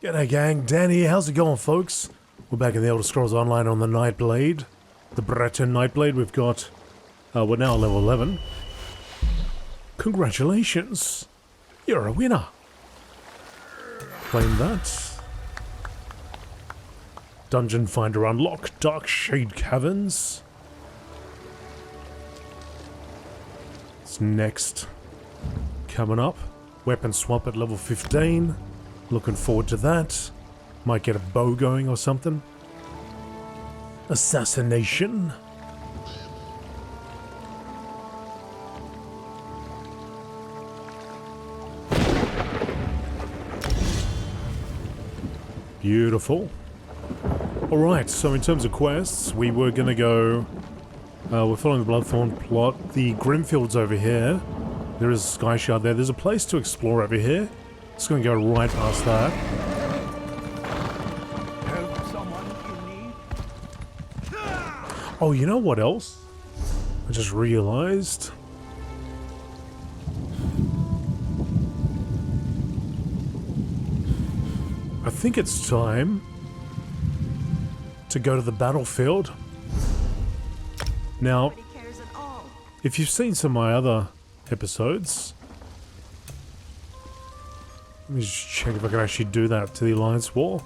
G'day gang, Dan here, how's it going folks? We're back in the Elder Scrolls Online on the Nightblade. The Breton Nightblade, we've got... we're now level 11. Congratulations! You're a winner! Claim that. Dungeon Finder unlocked, Dark Shade Caverns. What's next? Coming up. Weapon swap at level 15. Looking forward to that. Might get a bow going or something. Assassination. Beautiful. Alright, so in terms of quests, we were gonna go... we're following the Bloodthorn plot. The Grimfield's over here. There is a Sky Shard there. There's a place to explore over here. Just gonna go right past that. Help someone in need? Oh, you know what else? I just realized. I think it's time to go to the battlefield. Now, if you've seen some of my other episodes, let me just check if I can actually do that to the Alliance War.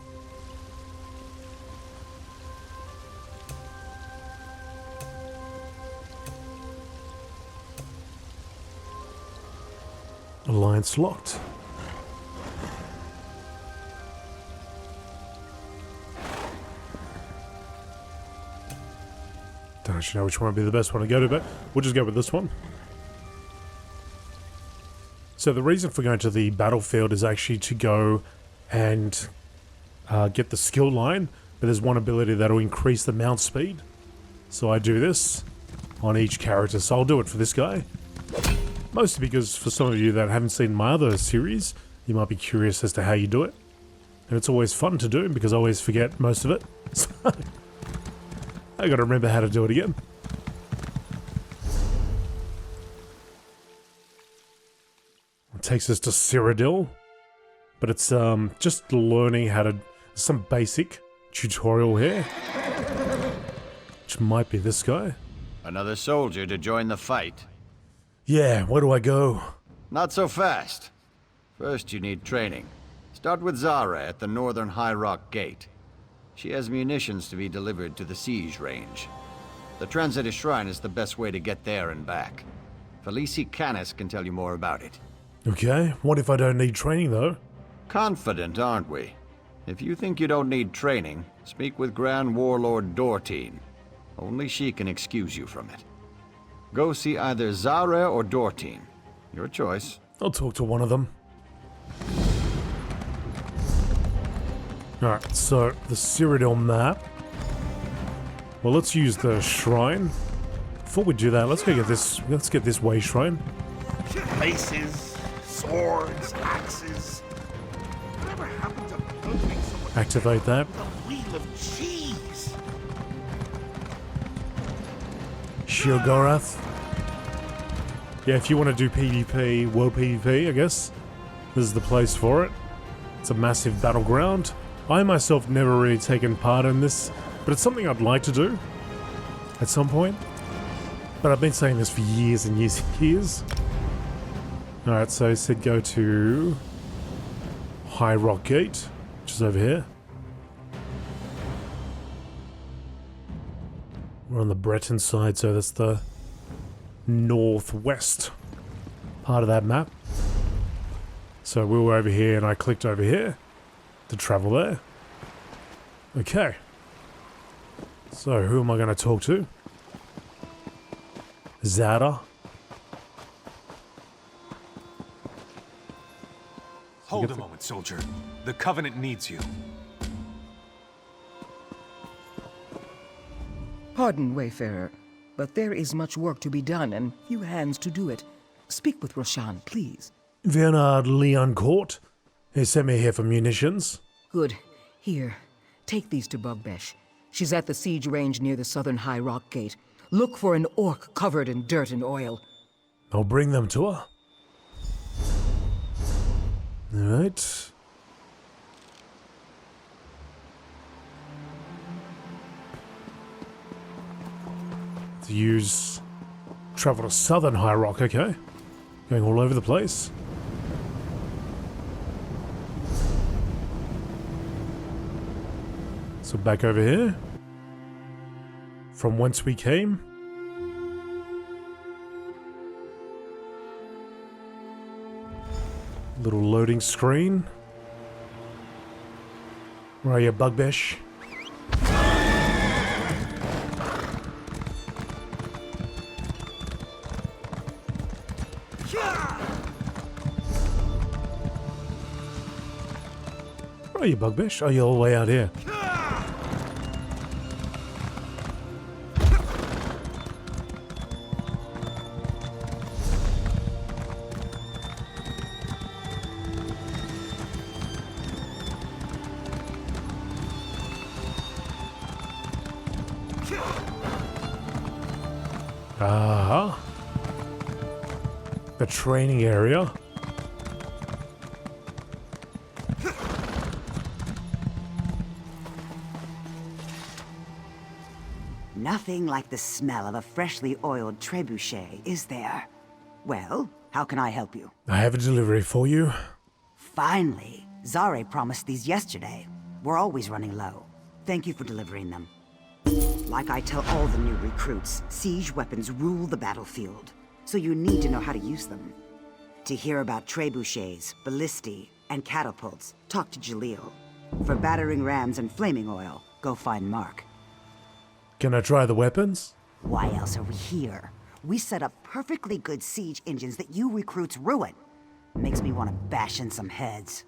Alliance locked. Don't actually know which one would be the best one to go to, but we'll just go with this one. So the reason for going to the battlefield is actually to go and get the skill line, but there's one ability that will increase the mount speed. So I do this on each character, so I'll do it for this guy. Mostly because for some of you that haven't seen my other series, you might be curious as to how you do it. And it's always fun to do because I always forget most of it. So I gotta remember how to do it again. It takes us to Cyrodiil, but it's just learning how to... some basic tutorial here, which might be this guy. Another soldier to join the fight. Yeah, where do I go? Not so fast. First you need training. Start with Zara at the northern High Rock Gate. She has munitions to be delivered to the siege range. The Transitor Shrine is the best way to get there and back. Felici Canis can tell you more about it. Okay, what if I don't need training though? Confident, aren't we? If you think you don't need training, speak with Grand Warlord Dortine. Only she can excuse you from it. Go see either Zara or Dortine. Your choice. I'll talk to one of them. Alright, so the Cyrodiil map. Well, let's use the shrine. Before we do that, let's get this way shrine. Maces, swords, axes. Whatever happened to building someone Activate that. with a wheel of cheese? Sheogorath. Yeah, if you want to do PvP, world PvP, I guess, this is the place for it. It's a massive battleground. I myself never really taken part in this, but it's something I'd like to do at some point. But I've been saying this for years and years and years. Alright, so I said go to High Rock Gate, which is over here. We're on the Breton side, so that's the northwest part of that map. So we were over here and I clicked over here to travel there. Okay. So who am I going to talk to? Zara? Hold a moment, soldier. The Covenant needs you. Pardon, Wayfarer, but there is much work to be done and few hands to do it. Speak with Roshan, please. Bernard Leoncourt. He sent me here for munitions. Good. Here, take these to Bugbesh. She's at the siege range near the southern High Rock Gate. Look for an orc covered in dirt and oil. I'll bring them to her. Alright. To use... Travel to Southern High Rock, okay. Going all over the place. So back over here. From whence we came. Little loading screen. Where are you, Bugbesh? Where are you, Bugbesh? Oh, you're all the way out here. Ah, the training area. Nothing like the smell of a freshly oiled trebuchet, is there? Well, how can I help you? I have a delivery for you. Finally! Zare promised these yesterday. We're always running low. Thank you for delivering them. Like I tell all the new recruits, siege weapons rule the battlefield, so you need to know how to use them. To hear about trebuchets, ballistae, and catapults, talk to Jaleel. For battering rams and flaming oil, go find Mark. Can I try the weapons? Why else are we here? We set up perfectly good siege engines that you recruits ruin. Makes me want to bash in some heads.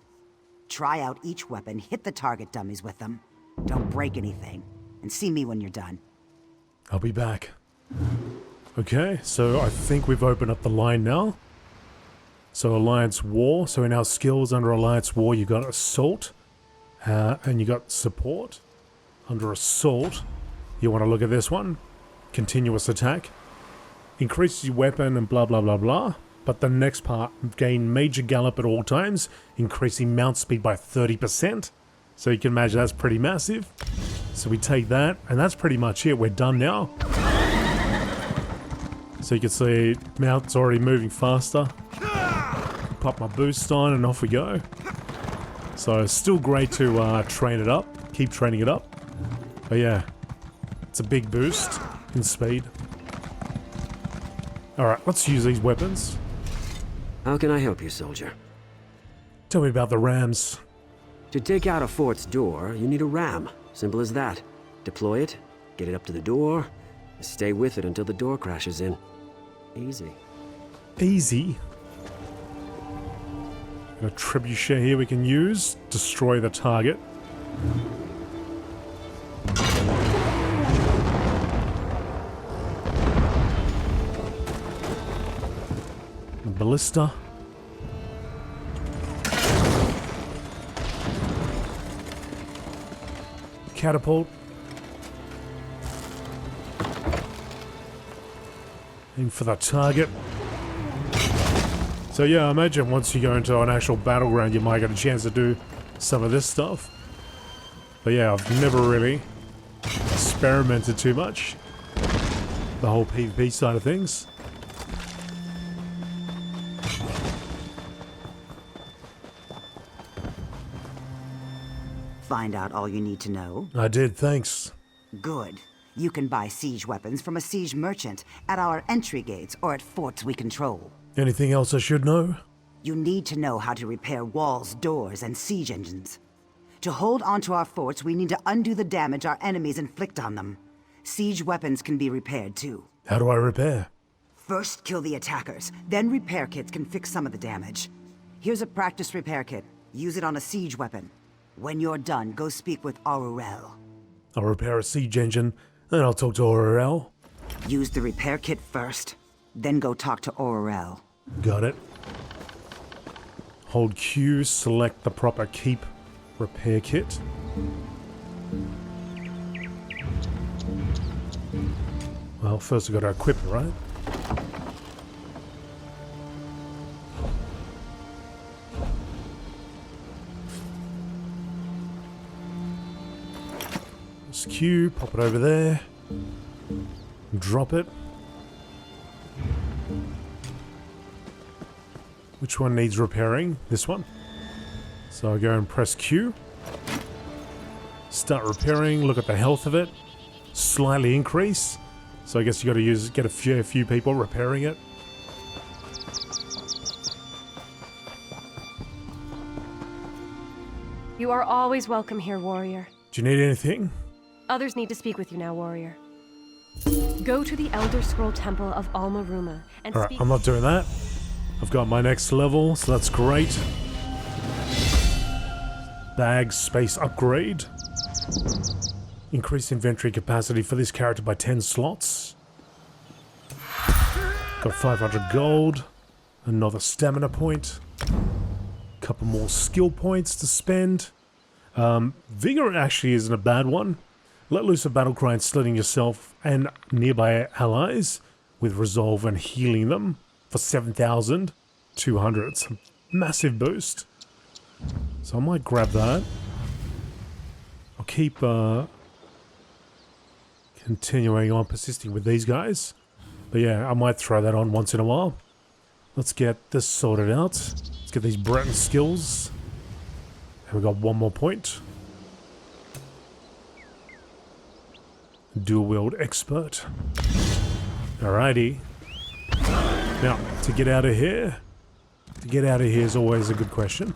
Try out each weapon, hit the target dummies with them. Don't break anything. And see me when you're done. I'll be back. Okay, so I think we've opened up the line now. So Alliance War. So in our skills under Alliance War, you got Assault. And you got Support. Under Assault, you want to look at this one. Continuous Attack. Increases your weapon and blah blah blah blah. But the next part, gain major gallop at all times, increasing mount speed by 30%. So you can imagine that's pretty massive. So we take that, and that's pretty much it. We're done now. So you can see mount's already moving faster. Pop my boost on and off we go. So it's still great to train it up. Keep training it up. But yeah, it's a big boost in speed. Alright, let's use these weapons. How can I help you, soldier? Tell me about the rams. To take out a fort's door, you need a ram. Simple as that. Deploy it, get it up to the door, stay with it until the door crashes in. Easy. Easy. Got a trebuchet here we can use. Destroy the target. Ballista. Catapult. Aim for the target. So yeah, I imagine once you go into an actual battleground, you might get a chance to do some of this stuff. But yeah, I've never really experimented too much. The whole PvP side of things. Find out all you need to know? I did, thanks. Good. You can buy siege weapons from a siege merchant at our entry gates or at forts we control. Anything else I should know? You need to know how to repair walls, doors, and siege engines. To hold onto our forts, we need to undo the damage our enemies inflict on them. Siege weapons can be repaired too. How do I repair? First, kill the attackers, then repair kits can fix some of the damage. Here's a practice repair kit. Use it on a siege weapon. When you're done, go speak with Aurorel. I'll repair a siege engine, then I'll talk to Aurorel. Use the repair kit first, then go talk to Aurorel. Got it. Hold Q, select the proper keep repair kit. Well, first we've got to equip it, right? Q, pop it over there. Drop it. Which one needs repairing? This one. So I go and press Q. Start repairing, look at the health of it. Slightly increase. So I guess you got to get a few people repairing it. You are always welcome here, warrior. Do you need anything? Others need to speak with you now, warrior. Go to the Elder Scroll Temple of Almaruma and Alright, speak. I'm not doing that. I've got my next level, so that's great. Bag space upgrade. Increase inventory capacity for this character by 10 slots. Got 500 gold. Another stamina point. Couple more skill points to spend. Vigor actually isn't a bad one. Let loose a battle cry and slitting yourself and nearby allies with resolve and healing them for 7,200. It's a massive boost. So I might grab that. I'll keep continuing on persisting with these guys. But yeah, I might throw that on once in a while. Let's get this sorted out. Let's get these Breton skills. And we've got one more point. Dual wield expert. Alrighty. Now, to get out of here. To get out of here is always a good question.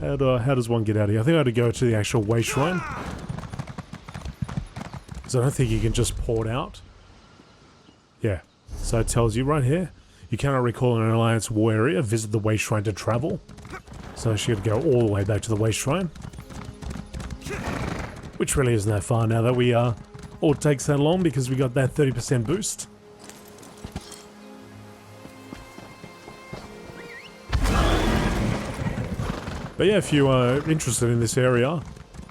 How does one get out of here? I think I had to go to the actual way shrine. Because I don't think you can just port out. Yeah. So it tells you right here. You cannot recall an Alliance war area. Visit the way shrine to travel. So she had to go all the way back to the way shrine. Which really isn't that far now that we all takes that long because we got that 30% boost. But yeah, if you are interested in this area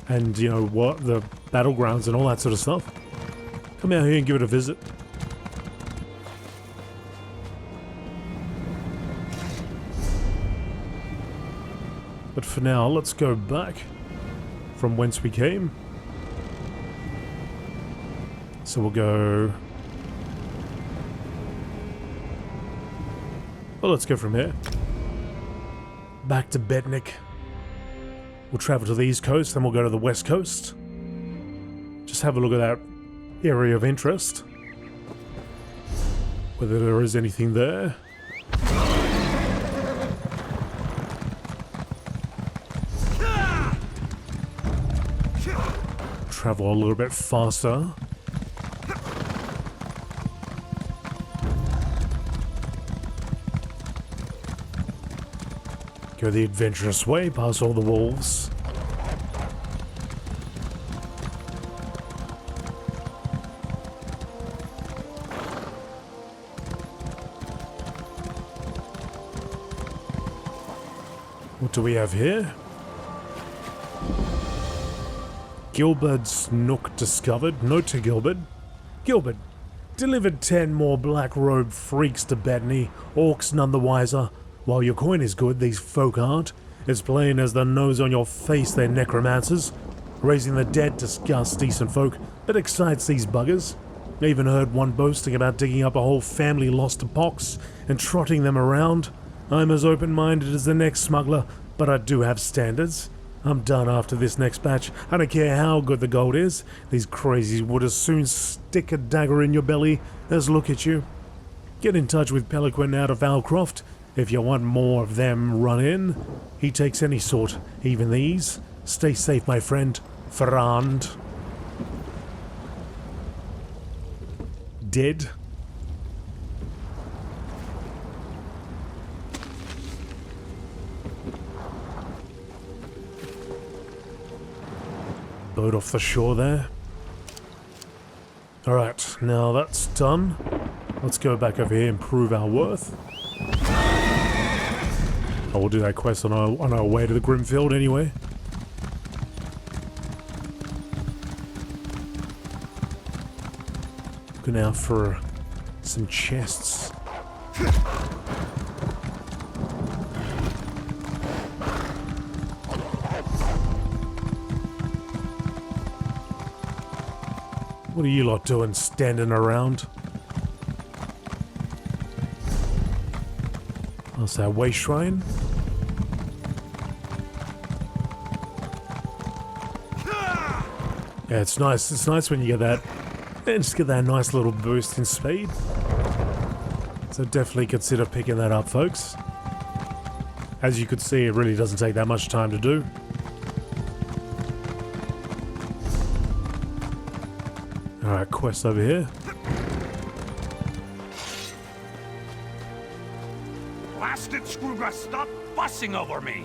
and you know what the battlegrounds and all that sort of stuff, come out here and give it a visit. But for now, let's go back from whence we came. So we'll go... Well, let's go from here. Back to Betnik. We'll travel to the east coast, then we'll go to the west coast. Just have a look at that area of interest. Whether there is anything there. Travel a little bit faster. Go the adventurous way, past all the wolves. What do we have here? Gilbert's Nook discovered. Note to Gilbert. Gilbert, delivered 10 more black-robed freaks to Bethany, orcs none the wiser. While your coin is good, these folk aren't. It's plain as the nose on your face they're necromancers. Raising the dead disgusts decent folk, but excites these buggers. I even heard one boasting about digging up a whole family lost to pox and trotting them around. I'm as open-minded as the next smuggler, but I do have standards. I'm done after this next batch. I don't care how good the gold is. These crazies would as soon stick a dagger in your belly as look at you. Get in touch with Peliquin out of Valcroft. If you want more of them, run in. He takes any sort, even these. Stay safe, my friend. Frand. Dead. Boat off the shore there. Alright, now that's done. Let's go back over here and prove our worth. I will do that quest on our way to the Grimfield anyway. Looking out for some chests. What are you lot doing standing around? What's that, way shrine? Yeah, it's nice. It's nice when you get that. And just get that nice little boost in speed. So definitely consider picking that up, folks. As you could see, it really doesn't take that much time to do. Alright, quest over here. Blasted Scrooga, stop fussing over me!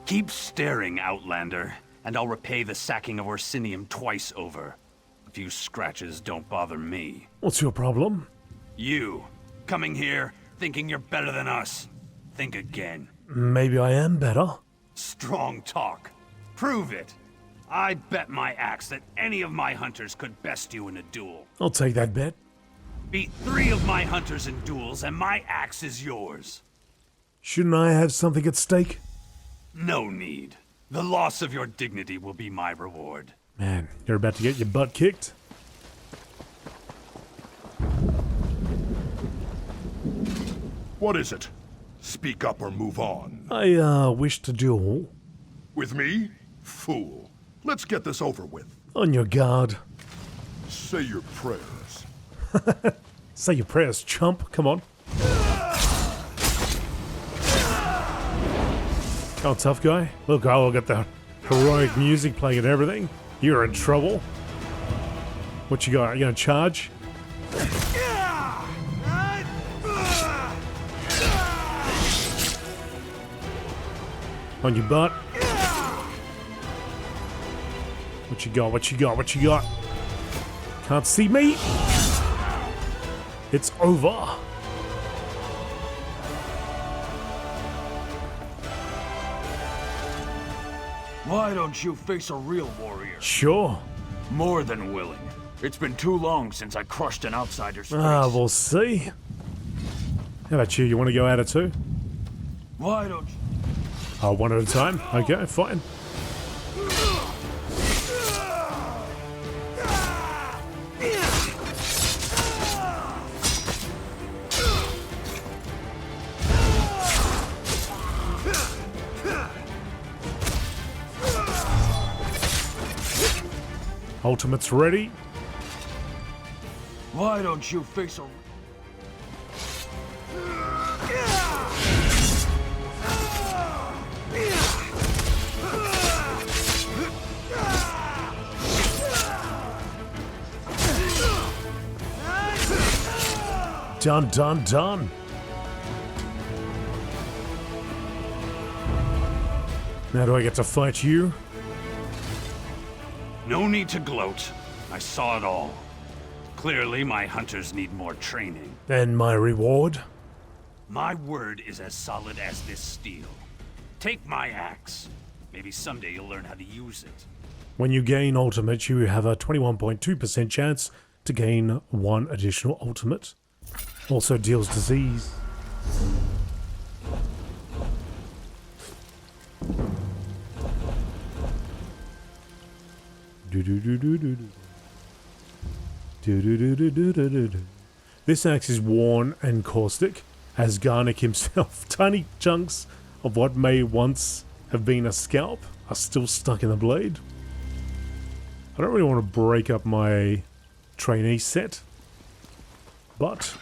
Keep staring, Outlander, and I'll repay the sacking of Orsinium twice over. A few scratches don't bother me. What's your problem? You, coming here, thinking you're better than us. Think again. Maybe I am better. Strong talk. Prove it. I bet my axe that any of my hunters could best you in a duel. I'll take that bet. Beat 3 of my hunters in duels, and my axe is yours. Shouldn't I have something at stake? No need. The loss of your dignity will be my reward. Man, you're about to get your butt kicked. What is it? Speak up or move on. I, wish to duel. With me? Fool. Let's get this over with. On your guard. Say your prayers. Say your prayers, chump. Come on. Oh, tough guy. Look, I'll get the heroic music playing and everything. You're in trouble. What you got? You gonna charge? On your butt. What you got? What you got? What you got? Can't see me. It's over. Why don't you face a real warrior? Sure. More than willing. It's been too long since I crushed an outsider's face. We'll see. How about you? You want to go at it too? Why don't you? Oh, one at a time? Okay, fine. Ultimate's ready. Why don't you face a... Done, done, done. Now do I get to fight you? No need to gloat. I saw it all. Clearly, my hunters need more training. And my reward? My word is as solid as this steel. Take my axe. Maybe someday you'll learn how to use it. When you gain ultimate, you have a 21.2% chance to gain 1 additional ultimate. Also deals disease. This axe is worn and caustic, as Garnick himself. Tiny chunks of what may once have been a scalp are still stuck in the blade. I don't really want to break up my trainee set, but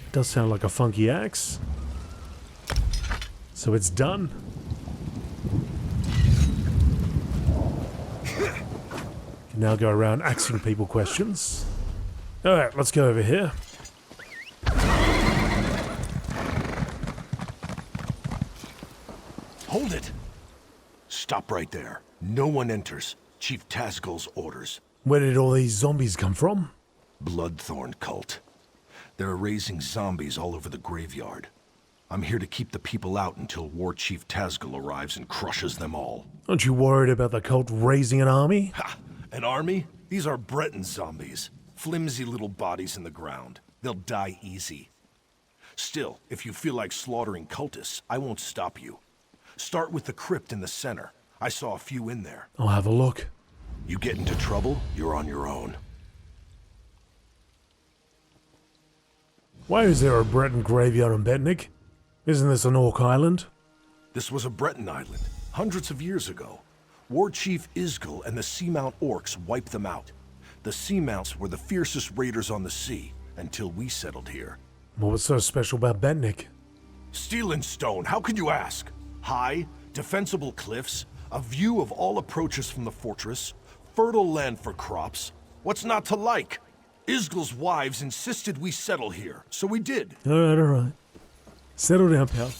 it does sound like a funky axe. So it's done. Can now go around asking people questions. Alright, let's go over here. Hold it! Stop right there. No one enters. Chief Tazgul's orders. Where did all these zombies come from? Bloodthorn cult. They're raising zombies all over the graveyard. I'm here to keep the people out until War Chief Tazgul arrives and crushes them all. Aren't you worried about the cult raising an army? Ha! An army? These are Breton zombies. Flimsy little bodies in the ground. They'll die easy. Still, if you feel like slaughtering cultists, I won't stop you. Start with the crypt in the center. I saw a few in there. I'll have a look. You get into trouble, you're on your own. Why is there a Breton graveyard on Betnik? Isn't this an Orc island? This was a Breton island, hundreds of years ago. War Chief Isgil and the Seamount Orcs wiped them out. The Seamounts were the fiercest raiders on the sea, until we settled here. What was so special about Betnik? Steel and stone, how can you ask? High, defensible cliffs, a view of all approaches from the fortress, fertile land for crops. What's not to like? Isgil's wives insisted we settle here, so we did. Alright. Settle down, pal.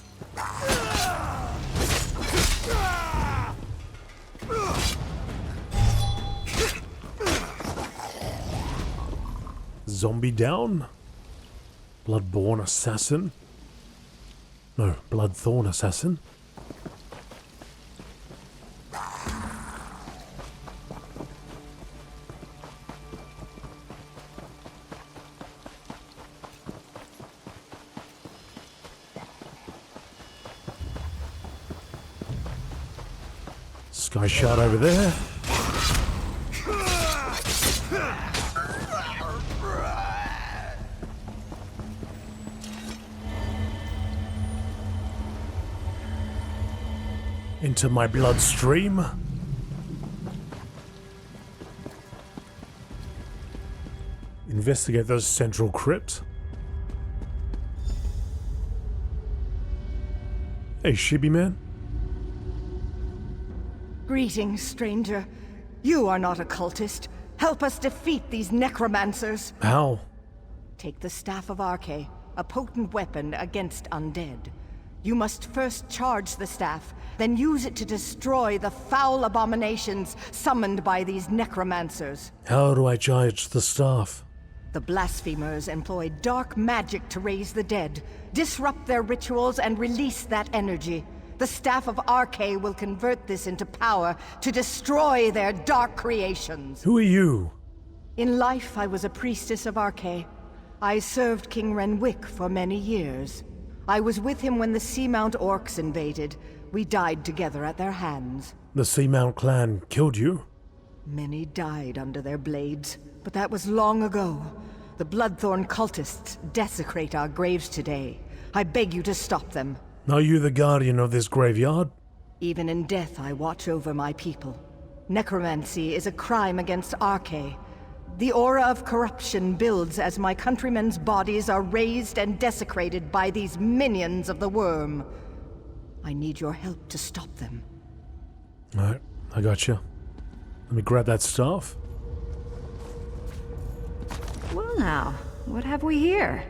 Zombie down? Bloodborne assassin? No, Bloodthorn assassin. Sky shard over there. Into my bloodstream. Investigate those central crypts. Hey, Shibby man. Greetings, stranger. You are not a cultist. Help us defeat these necromancers. How? Take the Staff of Arche, a potent weapon against undead. You must first charge the staff, then use it to destroy the foul abominations summoned by these necromancers. How do I charge the staff? The blasphemers employ dark magic to raise the dead, disrupt their rituals, and release that energy. The Staff of Arche will convert this into power to destroy their dark creations. Who are you? In life, I was a priestess of Arche. I served King Renwick for many years. I was with him when the Seamount Orcs invaded. We died together at their hands. The Seamount clan killed you? Many died under their blades, but that was long ago. The Bloodthorn cultists desecrate our graves today. I beg you to stop them. Are you the guardian of this graveyard? Even in death, I watch over my people. Necromancy is a crime against Arche. The aura of corruption builds as my countrymen's bodies are raised and desecrated by these minions of the worm. I need your help to stop them. Alright, I got you. Let me grab that staff. Well now, what have we here?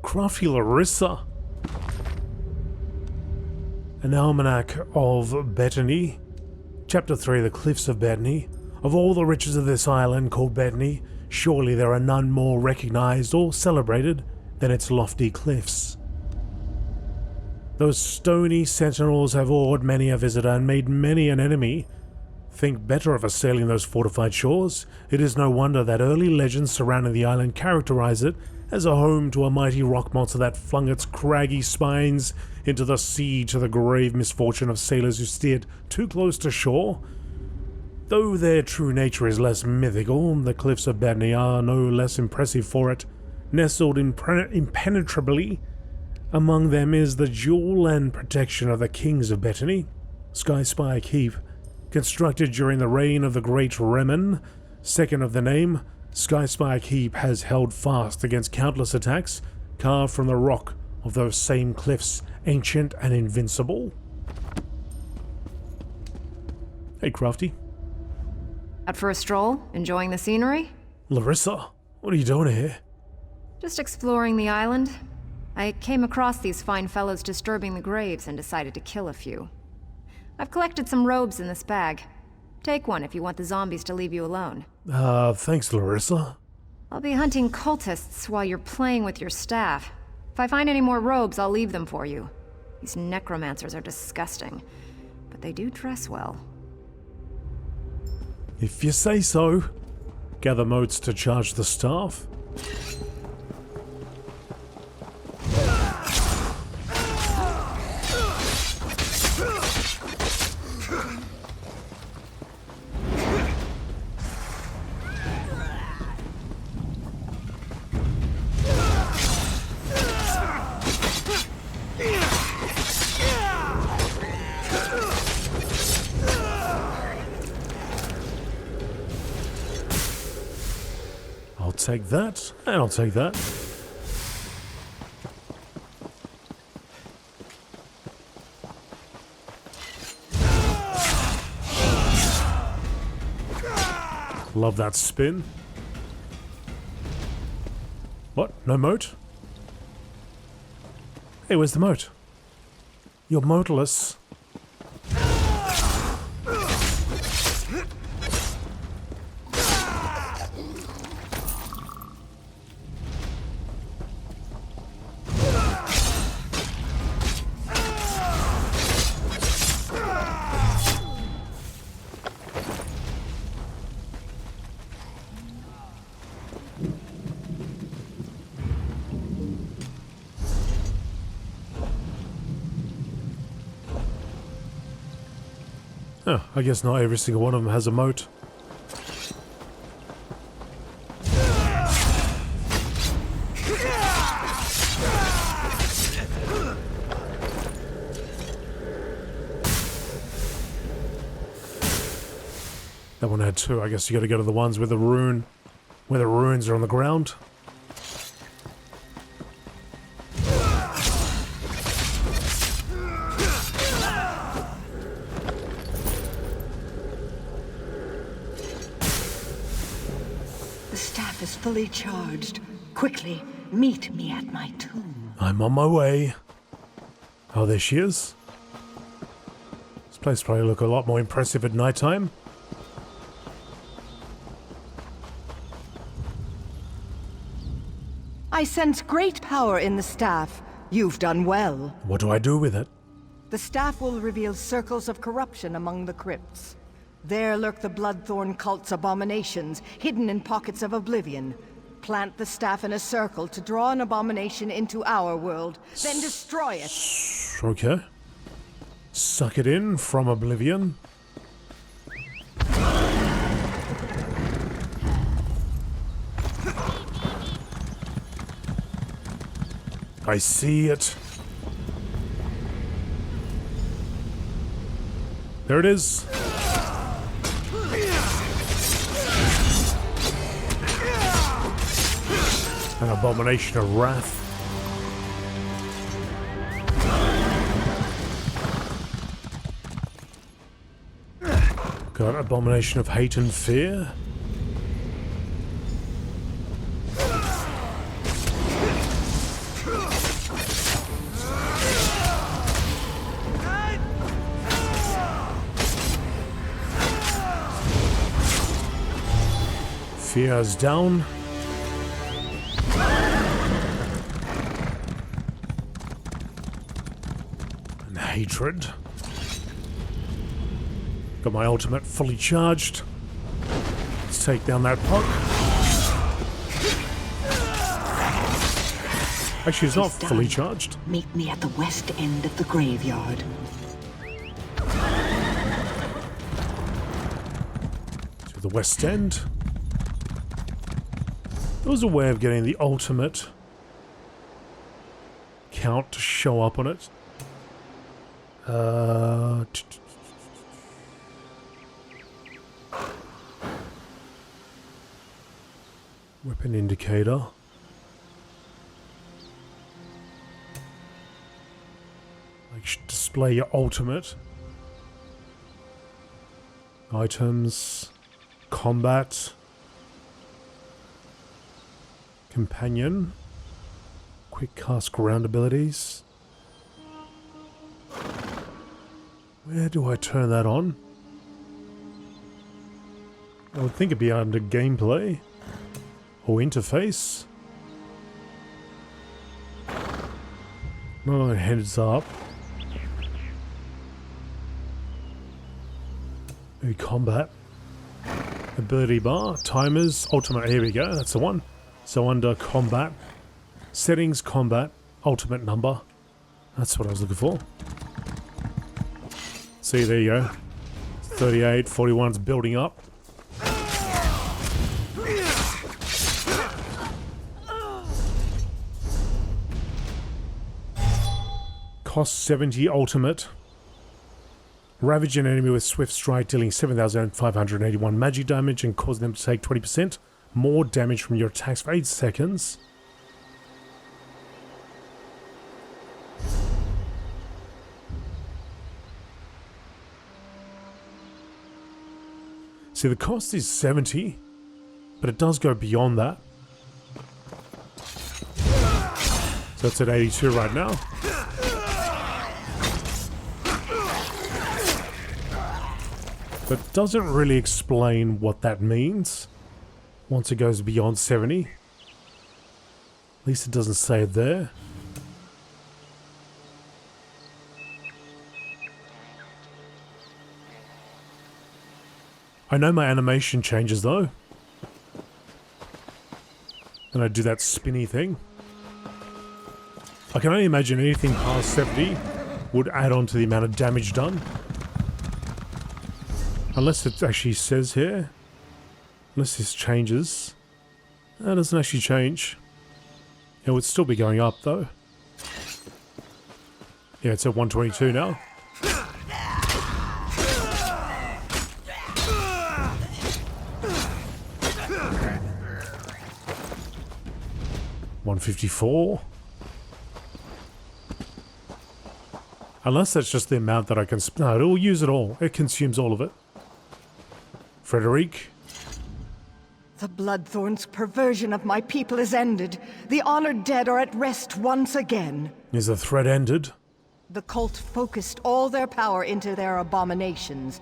Crafty Larissa. An Almanac of Bethany. Chapter 3, The Cliffs of Bethany. Of all the riches of this island called Bethany, surely there are none more recognized or celebrated than its lofty cliffs. Those stony sentinels have awed many a visitor and made many an enemy think better of assailing those fortified shores. It is no wonder that early legends surrounding the island characterize it as a home to a mighty rock monster that flung its craggy spines into the sea to the grave misfortune of sailors who steered too close to shore. Though their true nature is less mythical, the cliffs of Bethany are no less impressive for it. Nestled impenetrably among them is the jewel and protection of the kings of Bethany, Sky Spire Keep. Constructed during the reign of the great Remen, second of the name, Sky Spire Keep has held fast against countless attacks carved from the rock of those same cliffs, ancient and invincible. Hey, Crafty. Out for a stroll? Enjoying the scenery? Larissa, what are you doing here? Just exploring the island. I came across these fine fellows disturbing the graves and decided to kill a few. I've collected some robes in this bag. Take one if you want the zombies to leave you alone. Thanks, Larissa. I'll be hunting cultists while you're playing with your staff. If I find any more robes, I'll leave them for you. These necromancers are disgusting, but they do dress well. If you say so. Gather motes to charge the staff. take that, and I'll take that. Love that spin. What? No moat? Hey, where's the moat? You're moteless. Oh, I guess not every single one of them has a moat. That one had two. I guess you gotta go to the ones where the runes are on the ground. Fully charged. Quickly, meet me at my tomb. I'm on my way. Oh, there she is. This place probably look a lot more impressive at nighttime. I sense great power in the staff. You've done well. What do I do with it? The staff will reveal circles of corruption among the crypts. There lurk the Bloodthorn cult's abominations, hidden in pockets of oblivion. Plant the staff in a circle to draw an abomination into our world, then destroy it. Okay. Suck it in from oblivion. I see it. There it is. An abomination of wrath. Got abomination of hate and fear. Fear is down. And hatred. Got my ultimate fully charged. Let's take down that puck. Actually, it's not fully charged. Meet me at the west end of the graveyard. To the west end. There was a way of getting the ultimate count to show up on it. Weapon indicator. Like, display your ultimate. Items. Combat. Companion. Quick cast ground abilities. Where do I turn that on? I would think it'd be under gameplay. Or interface. No, heads up. Maybe combat. Ability bar. Timers. Ultimate. Here we go. That's the one. So under combat, settings, combat, ultimate number. That's what I was looking for. See, there you go. 38, 41's building up. Cost 70 ultimate. Ravage an enemy with swift strike, dealing 7,581 magic damage and causing them to take 20% more damage from your attacks for 8 seconds. See, the cost is 70, but it does go beyond that. So it's at 82 right now. But it doesn't really explain what that means once it goes beyond 70. At least it doesn't say it there. I know my animation changes though. And I do that spinny thing. I can only imagine anything past 70 would add on to the amount of damage done. Unless it actually says here. Unless this changes. That doesn't actually change. It would still be going up though. Yeah, it's at 122 now. $154. Unless that's just the amount that I can... No, it will use it all. It consumes all of it. Frederic. The Bloodthorn's perversion of my people is ended. The honored dead are at rest once again. Is the threat ended? The cult focused all their power into their abominations.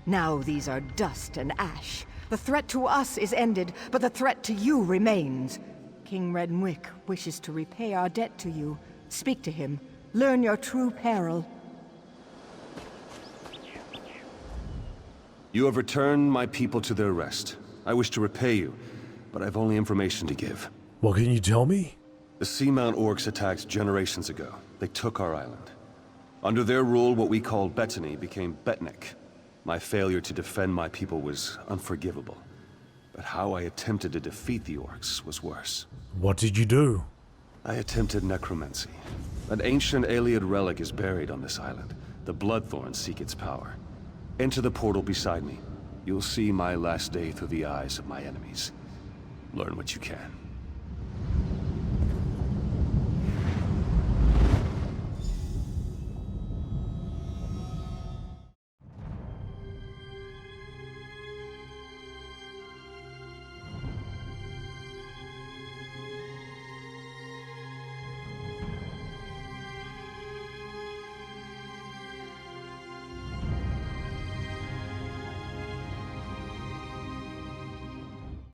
Now these are dust and ash. The threat to us is ended, but the threat to you remains. King Rednwick wishes to repay our debt to you. Speak to him. Learn your true peril. You have returned my people to their rest. I wish to repay you, but I've only information to give. What can you tell me? The Seamount Orcs attacked generations ago. They took our island. Under their rule, what we called Bettany became Betnik. My failure to defend my people was unforgivable. But how I attempted to defeat the Orcs was worse. What did you do? I attempted necromancy. An ancient Ayleid relic is buried on this island. The Bloodthorns seek its power. Enter the portal beside me. You'll see my last day through the eyes of my enemies. Learn what you can.